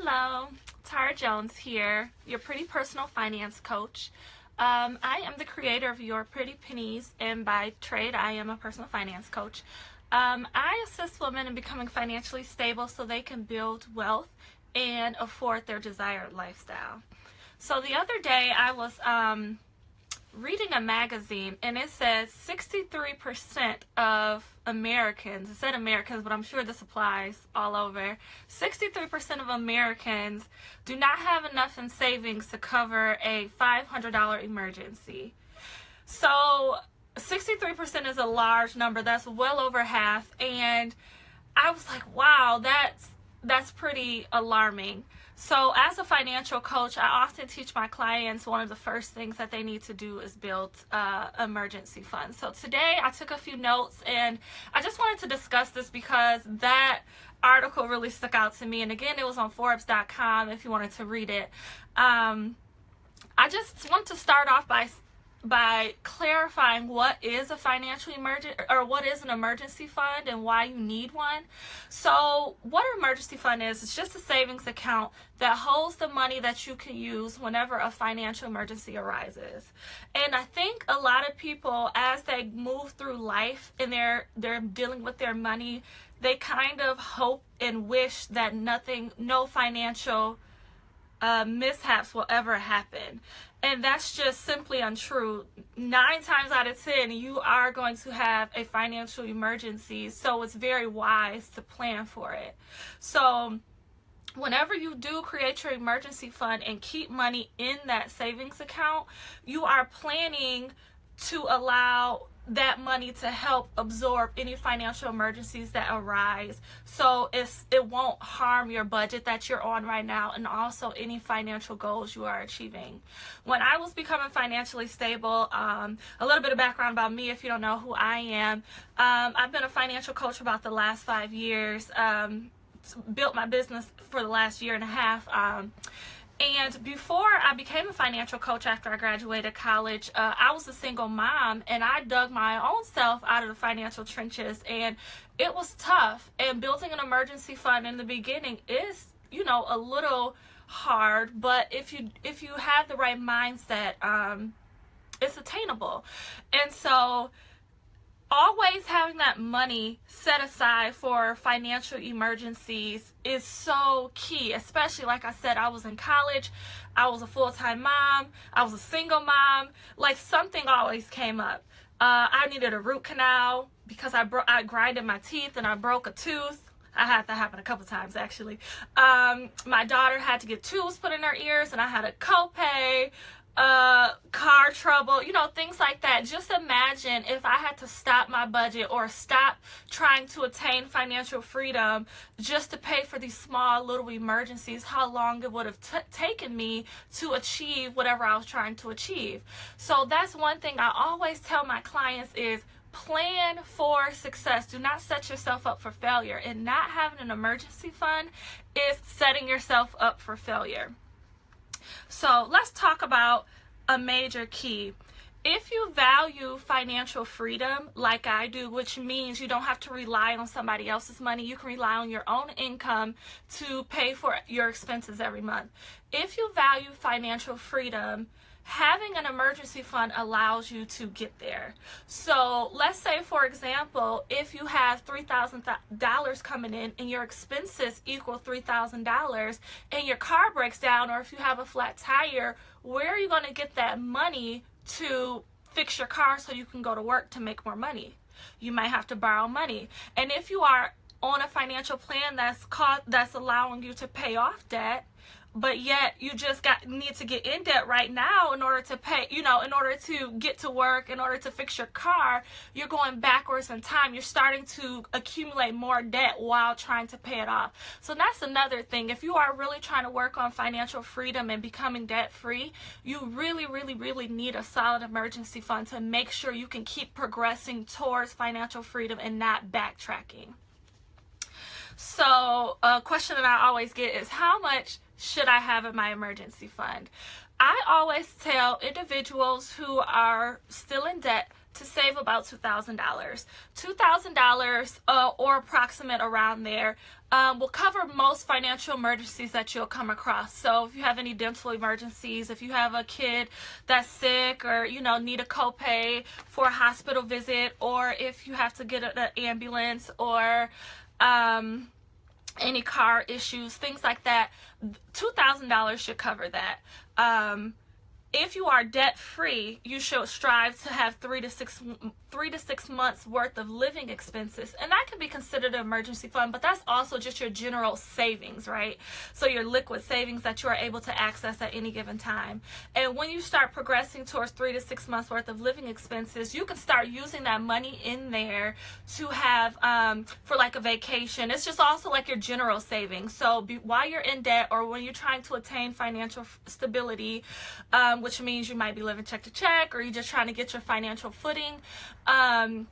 Hello, Tara Jones here, your pretty personal finance coach. I am the creator of Your Pretty Pennies, and by trade, I am a personal finance coach. I assist women in becoming financially stable so they can build wealth and afford their desired lifestyle. So the other day, I was reading a magazine, and it says 63% of Americans, it said Americans, but I'm sure this applies all over, 63% of Americans do not have enough in savings to cover a $500 emergency. So 63% is a large number. That's well over half, and I was like, wow, that's pretty alarming. So as a financial coach, I often teach my clients one of the first things that they need to do is build emergency funds. So today I took a few notes, and I just wanted to discuss this because that article really stuck out to me. And again, it was on Forbes.com if you wanted to read it. I just want to start off by clarifying what is a financial emergency, or what is an emergency fund and why you need one. So what an emergency fund is, it's just a savings account that holds the money that you can use whenever a financial emergency arises. And I think a lot of people, as they move through life and they're dealing with their money, they kind of hope and wish that no financial mishaps will ever happen. And that's just simply untrue. 9 times out of 10, you are going to have a financial emergency, so it's very wise to plan for it. So whenever you do create your emergency fund and keep money in that savings account, you are planning to allow that money to help absorb any financial emergencies that arise, so it won't harm your budget that you're on right now, and also any financial goals you are achieving. When I was becoming financially stable, a little bit of background about me if you don't know who I am. I've been a financial coach for about the last 5 years, built my business for the last year and a half. And before I became a financial coach after I graduated college, I was a single mom, and I dug my own self out of the financial trenches, and it was tough. And building an emergency fund in the beginning is, a little hard, but if you have the right mindset, it's attainable. And so always having that money set aside for financial emergencies is so key, especially, like I said, I was in college, I was a full-time mom, I was a single mom, like something always came up. I needed a root canal because I grinded my teeth and I broke a tooth. I had that happen a couple times, actually. My daughter had to get tubes put in her ears, and I had a copay. Car trouble, things like that. Just imagine if I had to stop my budget or stop trying to attain financial freedom just to pay for these small little emergencies, how long it would have taken me to achieve whatever I was trying to achieve. So that's one thing I always tell my clients is plan for success. Do not set yourself up for failure. And not having an emergency fund is setting yourself up for failure. So let's talk about a major key. If you value financial freedom like I do, which means you don't have to rely on somebody else's money, you can rely on your own income to pay for your expenses every month. If you value financial freedom, having an emergency fund allows you to get there. So let's say, for example, if you have $3,000 coming in and your expenses equal $3,000 and your car breaks down, or if you have a flat tire, where are you going to get that money to fix your car so you can go to work to make more money? You might have to borrow money. And if you are on a financial plan that's allowing you to pay off debt, but yet you just need to get in debt right now in order to pay, in order to get to work, in order to fix your car, you're going backwards in time. You're starting to accumulate more debt while trying to pay it off. So that's another thing. If you are really trying to work on financial freedom and becoming debt free, you really, really, really need a solid emergency fund to make sure you can keep progressing towards financial freedom and not backtracking. So a question that I always get is, how much should I have in my emergency fund? I always tell individuals who are still in debt to save about $2,000. $2,000 or approximate around there will cover most financial emergencies that you'll come across. So if you have any dental emergencies, if you have a kid that's sick, or need a copay for a hospital visit, or if you have to get an ambulance, or any car issues, things like that, $2,000 should cover that. If you are debt free, you should strive to have 3 to 6 months worth of living expenses, and that can be considered an emergency fund, but that's also just your general savings, right? So your liquid savings that you are able to access at any given time. And when you start progressing towards 3 to 6 months worth of living expenses, you can start using that money in there to have for like a vacation. It's just also like your general savings. So while you're in debt, or when you're trying to attain financial stability, which means you might be living check to check, or you're just trying to get your financial footing, having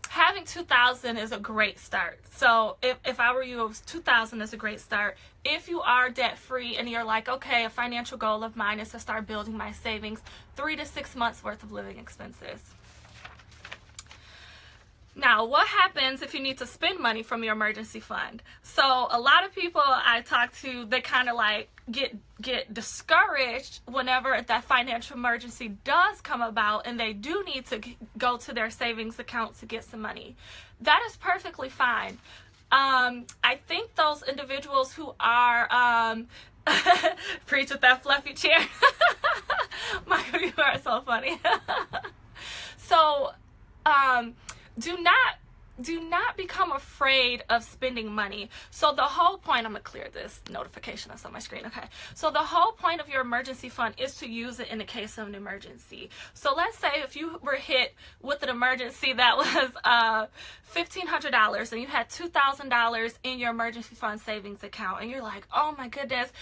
$2,000 is a great start. So if I were you, $2,000 is a great start. If you are debt free and you're like, okay, a financial goal of mine is to start building my savings, 3 to 6 months worth of living expenses. Now, what happens if you need to spend money from your emergency fund? So a lot of people I talk to, they kind of like get discouraged whenever that financial emergency does come about and they do need to go to their savings account to get some money. That is perfectly fine. I think those individuals who are preach with that fluffy chair. Michael, you are so funny. So do not become afraid of spending money. So the whole point, I'm gonna clear this notification that's on my screen. Okay, so the whole point of your emergency fund is to use it in the case of an emergency. So let's say if you were hit with an emergency that was $1,500 and you had $2,000 in your emergency fund savings account, and you're like, oh my goodness,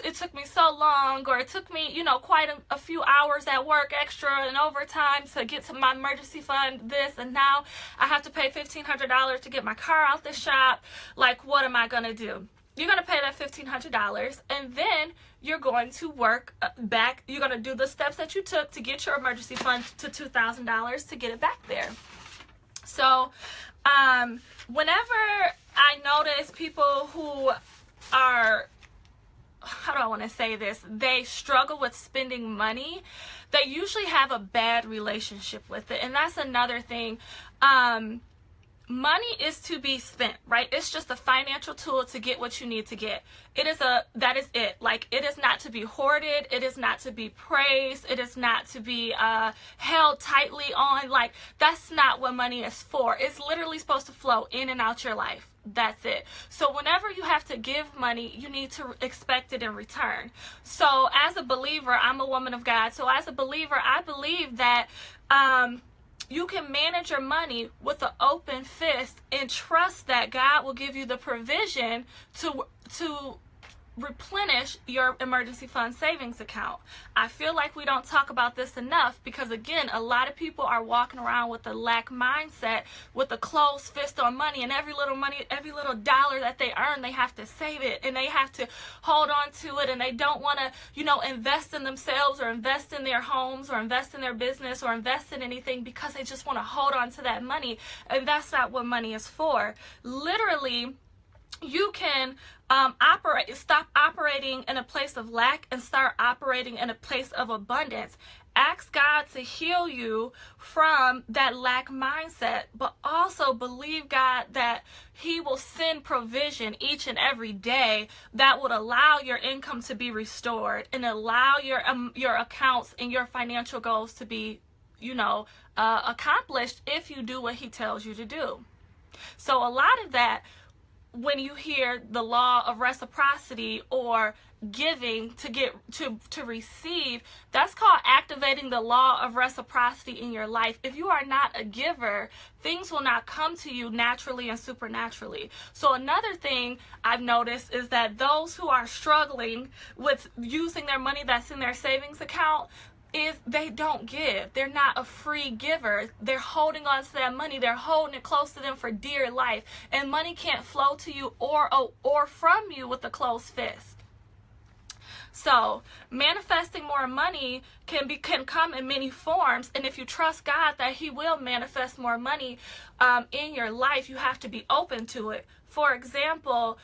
it took me so long, or it took me quite a few hours at work, extra and overtime, to get to my emergency fund this, and now I have to pay $1,500 to get my car out the shop. Like, what am I gonna do? You're gonna pay that $1,500, and then you're going to work back. You're gonna do the steps that you took to get your emergency fund to $2,000 to get it back there. So whenever I notice people who are, how do I want to say this, they struggle with spending money, they usually have a bad relationship with it. And that's another thing. Money is to be spent, right? It's just a financial tool to get what you need to get. That is it. Like, it is not to be hoarded. It is not to be praised. It is not to be held tightly on. Like, that's not what money is for. It's literally supposed to flow in and out your life. That's it. So whenever you have to give money, you need to expect it in return. So as a believer, I'm a woman of God. So as a believer, I believe that you can manage your money with an open fist and trust that God will give you the provision to replenish your emergency fund savings account. I feel like we don't talk about this enough because, again, a lot of people are walking around with a lack mindset, with a closed fist on money, and every little dollar that they earn, they have to save it and they have to hold on to it, and they don't want to, invest in themselves or invest in their homes or invest in their business or invest in anything because they just want to hold on to that money. And that's not what money is for. Literally, you can stop operating in a place of lack and start operating in a place of abundance. Ask God to heal you from that lack mindset, but also believe God that He will send provision each and every day that would allow your income to be restored and allow your accounts and your financial goals to be, accomplished if you do what He tells you to do. So a lot of that, when you hear the law of reciprocity or giving to receive, that's called activating the law of reciprocity in your life. If you are not a giver, things will not come to you naturally and supernaturally. So another thing I've noticed is that those who are struggling with using their money that's in their savings account, is they don't give. They're not a free giver. They're holding on to that money. They're holding it close to them for dear life. And money can't flow to you or from you with a closed fist. So manifesting more money can come in many forms, and if you trust God that He will manifest more money in your life, you have to be open to it. For example,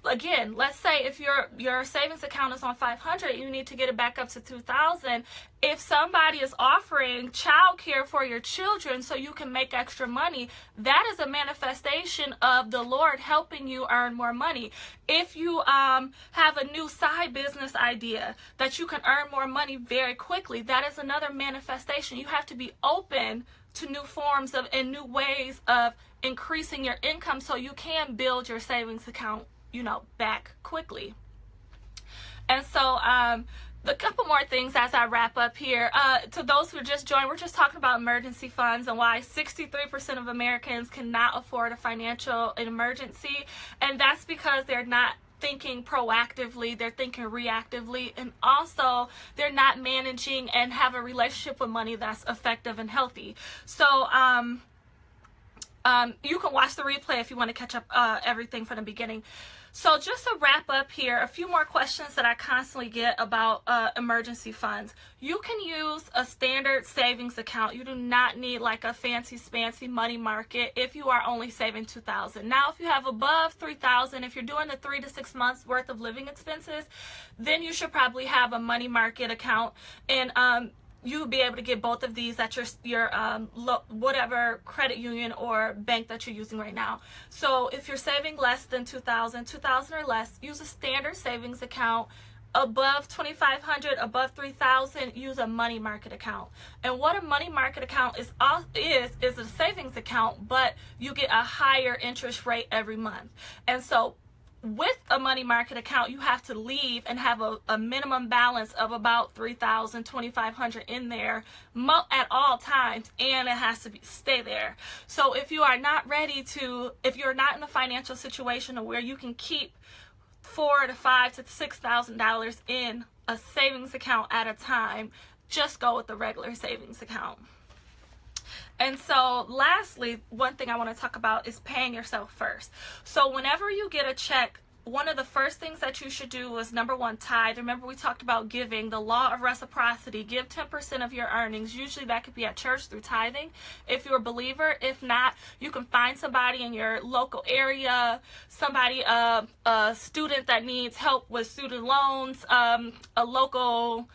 again, let's say if your savings account is on 500, you need to get it back up to 2,000. If somebody is offering childcare for your children so you can make extra money, that is a manifestation of the Lord helping you earn more money. If you have a new side business idea that you can earn more money very quickly, that is another manifestation. You have to be open to new forms of and new ways of increasing your income so you can build your savings account, back quickly. And so a couple more things as I wrap up here. To those who just joined, we're just talking about emergency funds and why 63% of Americans cannot afford a financial emergency. And that's because they're not thinking proactively, they're thinking reactively, and also they're not managing and have a relationship with money that's effective and healthy. So you can watch the replay if you want to catch up everything from the beginning. So just to wrap up here, a few more questions that I constantly get about emergency funds. You can use a standard savings account. You do not need like a fancy money market if you are only saving $2,000. Now, if you have above $3,000, if you're doing the 3 to 6 months worth of living expenses, then you should probably have a money market account, and you'll be able to get both of these at your whatever credit union or bank that you're using right now. So if you're saving less than $2,000 or less, use a standard savings account. Above $2,500, above $3,000, use a money market account. And what a money market account is a savings account, but you get a higher interest rate every month. And so with a money market account, you have to leave and have a minimum balance of about $3,000, $2,500 in there at all times, and it has to stay there. So if you are not if you're not in a financial situation where you can keep $4,000 to $5,000 to $6,000 in a savings account at a time, just go with the regular savings account. And so lastly, one thing I want to talk about is paying yourself first. So whenever you get a check, one of the first things that you should do is, number one, tithe. Remember, we talked about giving, the law of reciprocity. Give 10% of your earnings. Usually that could be at church through tithing if you're a believer. If not, you can find somebody in your local area, somebody, a student that needs help with student loans, a local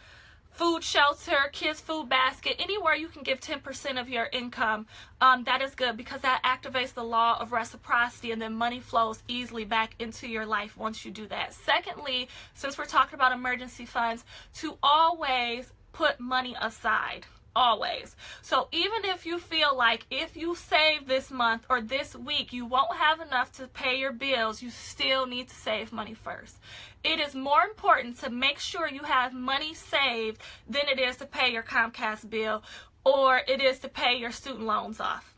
food shelter, kids food basket, anywhere you can give 10% of your income. That is good because that activates the law of reciprocity, and then money flows easily back into your life once you do that. Secondly, since we're talking about emergency funds, to always put money aside. Always. So even if you feel like if you save this month or this week, you won't have enough to pay your bills, you still need to save money first. It is more important to make sure you have money saved than it is to pay your Comcast bill or it is to pay your student loans off.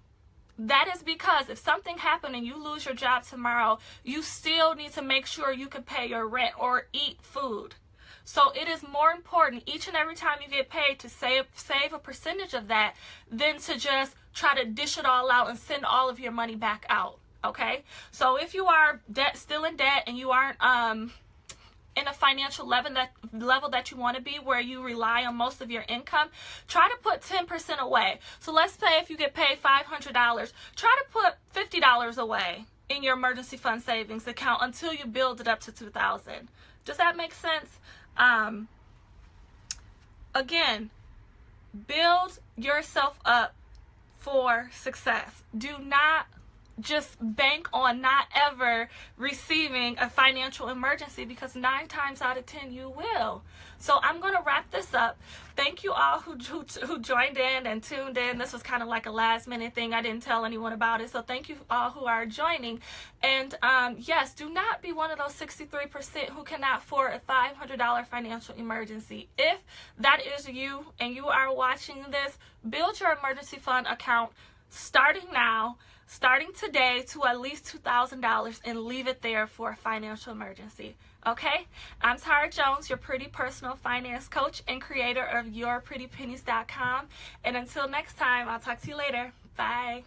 That is because if something happened and you lose your job tomorrow, you still need to make sure you can pay your rent or eat food. So it is more important each and every time you get paid to save a percentage of that than to just try to dish it all out and send all of your money back out. Okay? So if you are still in debt and you aren't in a financial level that you want to be, where you rely on most of your income, try to put 10% away. So let's say if you get paid $500, try to put $50 away in your emergency fund savings account until you build it up to $2,000. Does that make sense? Again, build yourself up for success. Do not just bank on not ever receiving a financial emergency, because 9 times out of 10 you will. So I'm going to wrap this up. Thank you all who joined in and tuned in. This was kind of like a last minute thing. I didn't tell anyone about it. So thank you all who are joining. And yes, do not be one of those 63% who cannot afford a $500 financial emergency. If that is you and you are watching this, build your emergency fund account starting now, starting today, to at least $2,000 and leave it there for a financial emergency. Okay? I'm Tara Jones, your pretty personal finance coach and creator of yourprettypennies.com. And until next time, I'll talk to you later. Bye.